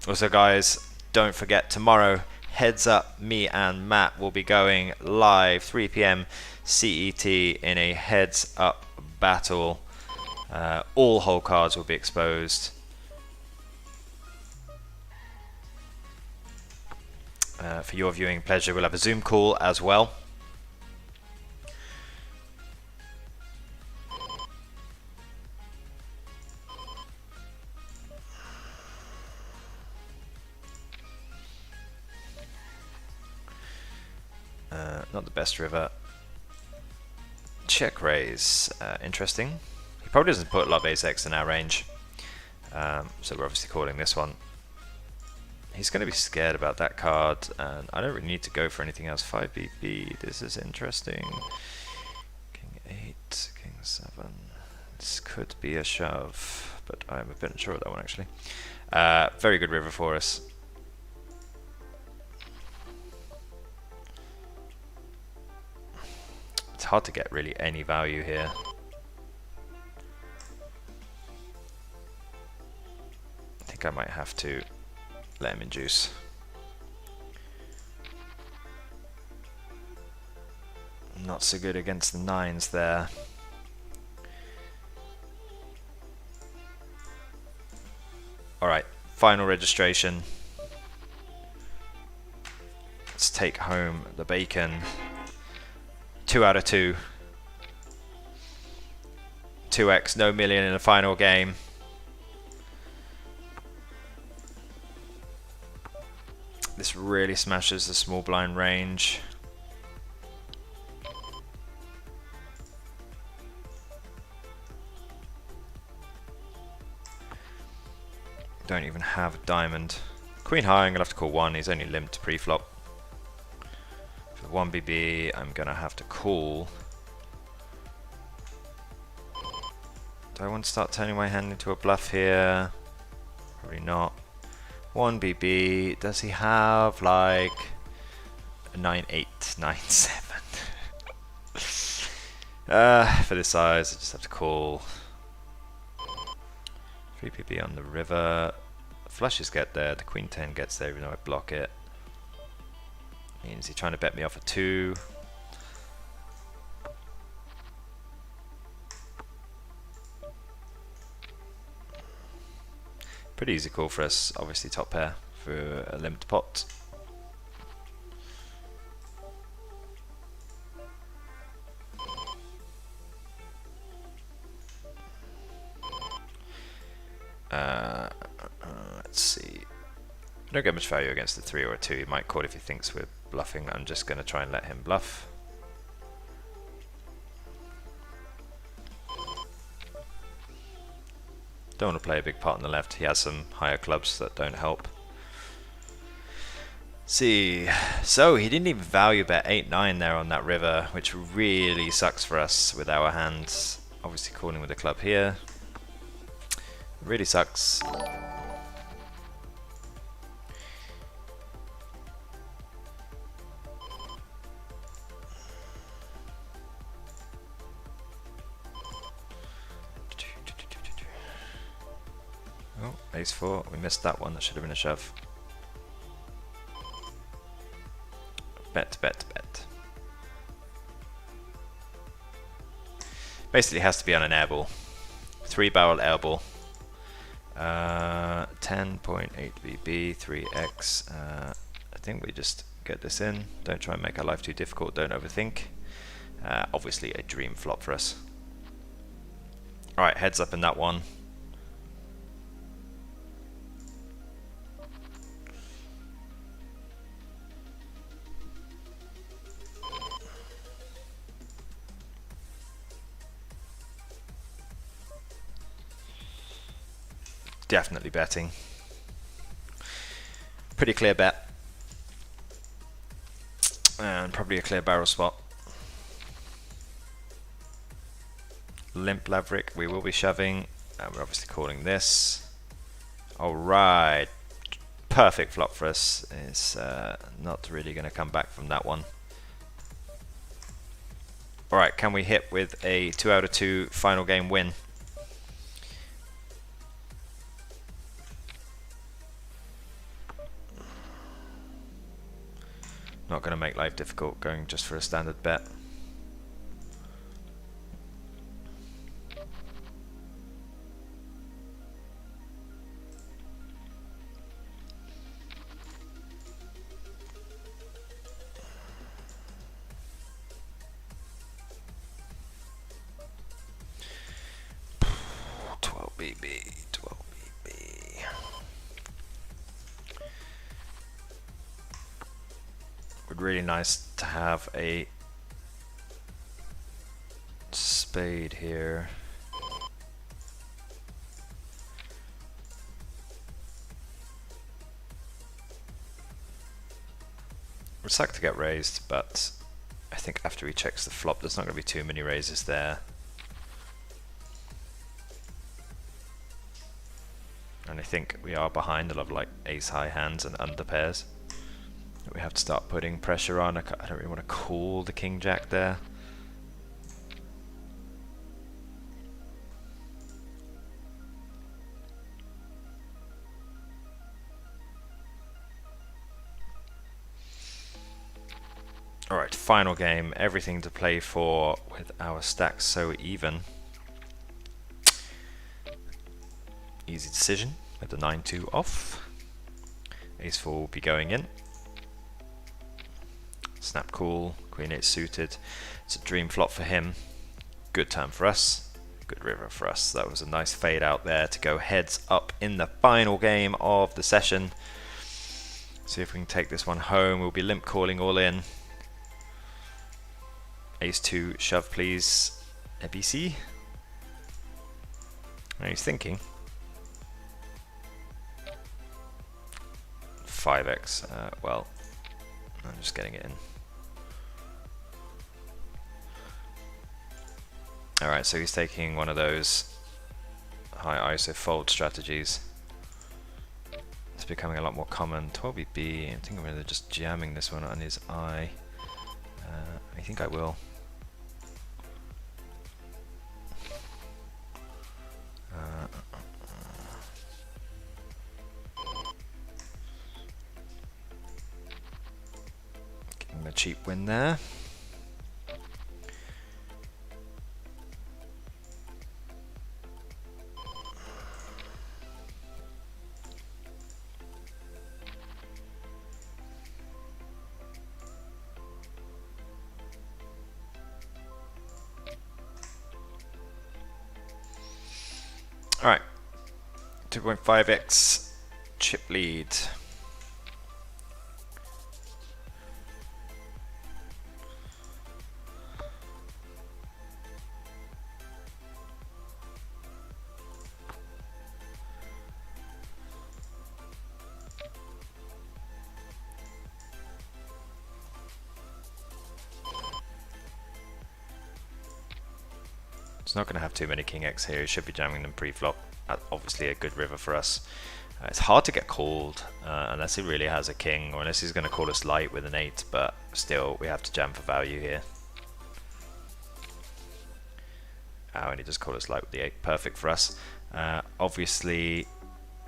Also guys, don't forget tomorrow, heads up, me and Matt will be going live 3 p.m. CET in a heads up battle. All hole cards will be exposed. For your viewing pleasure, we'll have a Zoom call as well. Not the best river. Check raise. Interesting. He probably doesn't put a lot of ace X in our range. So we're obviously calling this one. He's going to be scared about that card, and I don't really need to go for anything else. 5BB, this is interesting. King 8, King 7. This could be a shove, but I'm a bit unsure of that one actually. Very good river for us. It's hard to get really any value here. I think I might have to let him induce. Not so good against the 9s there. Alright, final registration. Let's take home the bacon. 2 out of 2. 2x, no million in the final game. This really smashes the small blind range. Don't even have a diamond. Queen high, I'm gonna have to call 1. He's only limped pre-flop. For 1BB, I'm gonna have to call. Do I want to start turning my hand into a bluff here? Probably not. 1BB, does he have like a 9-8, 9-7? For this size, I just have to call. 3BB on the river. Flushes get there, the Queen 10 gets there even though I block it. Means he's trying to bet me off a 2. Pretty easy call for us, obviously top pair for a limped pot. Let's see. I don't get much value against the 3 or a 2. He might call if he thinks we're bluffing. I'm just going to try and let him bluff. Don't want to play a big part on the left. He has some higher clubs that don't help. See, so he didn't even value bet 8-9 there on that river, which really sucks for us with our hands. Obviously calling with a club here. Really sucks. Oh, ace 4. We missed that one. That should have been a shove. Bet, bet, bet. Basically has to be on an airball. 3-barrel airball. 10.8 VB, 3x. I think we just get this in. Don't try and make our life too difficult. Don't overthink. Obviously a dream flop for us. Alright, heads up in that one. Definitely betting. Pretty clear bet. And probably a clear barrel spot. Limp Laverick, we will be shoving. And we're obviously calling this. Alright. Perfect flop for us. It's not really going to come back from that one. Alright, can we hit with a 2 out of 2 final game win? Not going to make life difficult going just for a standard bet. Really nice to have a spade here. Would suck to get raised, but I think after he checks the flop, there's not going to be too many raises there. And I think we are behind a lot of like ace high hands and under pairs. We have to start putting pressure on. I don't really want to call the king jack there. Alright, final game. Everything to play for with our stacks so even. Easy decision with the 9-2 off. Ace 4 will be going in. Snap cool, queen 8 suited. It's a dream flop for him. Good turn for us. Good river for us. That was a nice fade out there to go heads up in the final game of the session. See if we can take this one home. We'll be limp calling all in. Ace 2 shove please. ABC. He's thinking. 5x. Well, I'm just getting it in. Alright, so he's taking one of those high ISO fold strategies. It's becoming a lot more common. 12BB, I think I'm really just jamming this one on his eye. I think I will. Getting a cheap win there. Alright, 2.5x chip lead. It's not going to have too many king x here. He should be jamming them pre-flop. Obviously a good river for us. It's hard to get called unless he really has a king, or unless he's going to call us light with an 8, but still we have to jam for value here. Oh, and he just called us light with the 8. Perfect for us. Obviously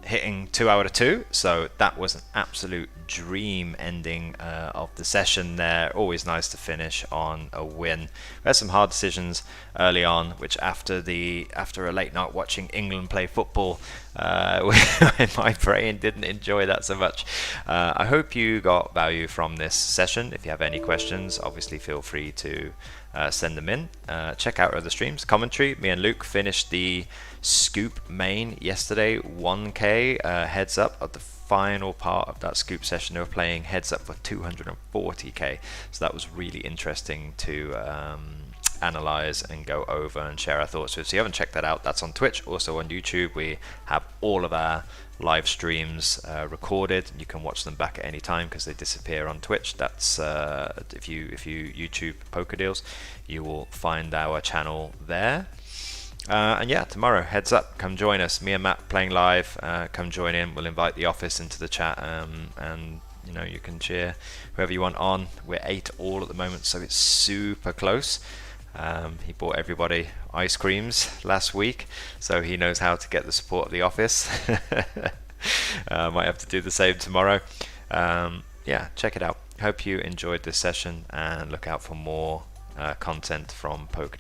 hitting 2 out of 2, so that was an absolute dream ending of the session there. Always nice to finish on a win. We had some hard decisions early on, which after a late night watching England play football, my brain didn't enjoy that so much. I hope you got value from this session. If you have any questions, obviously feel free to send them in. Check out our other streams. Commentary, me and Luke finished the Scoop main yesterday, 1k heads up at the final part of that Scoop session. They were playing heads up for 240k, so that was really interesting to analyze and go over and share our thoughts with. So if you haven't checked that out, that's on Twitch, also on YouTube. We have all of our live streams recorded. You can watch them back at any time because they disappear on Twitch. That's if you YouTube Poker Deals, you will find our channel there. And yeah, tomorrow, heads up, come join us. Me and Matt playing live. Come join in. We'll invite the office into the chat, and you know, you can cheer whoever you want on. We're 8 all at the moment, so it's super close. He bought everybody ice creams last week, so he knows how to get the support of the office. Might have to do the same tomorrow. yeah, check it out. Hope you enjoyed this session and look out for more content from Poker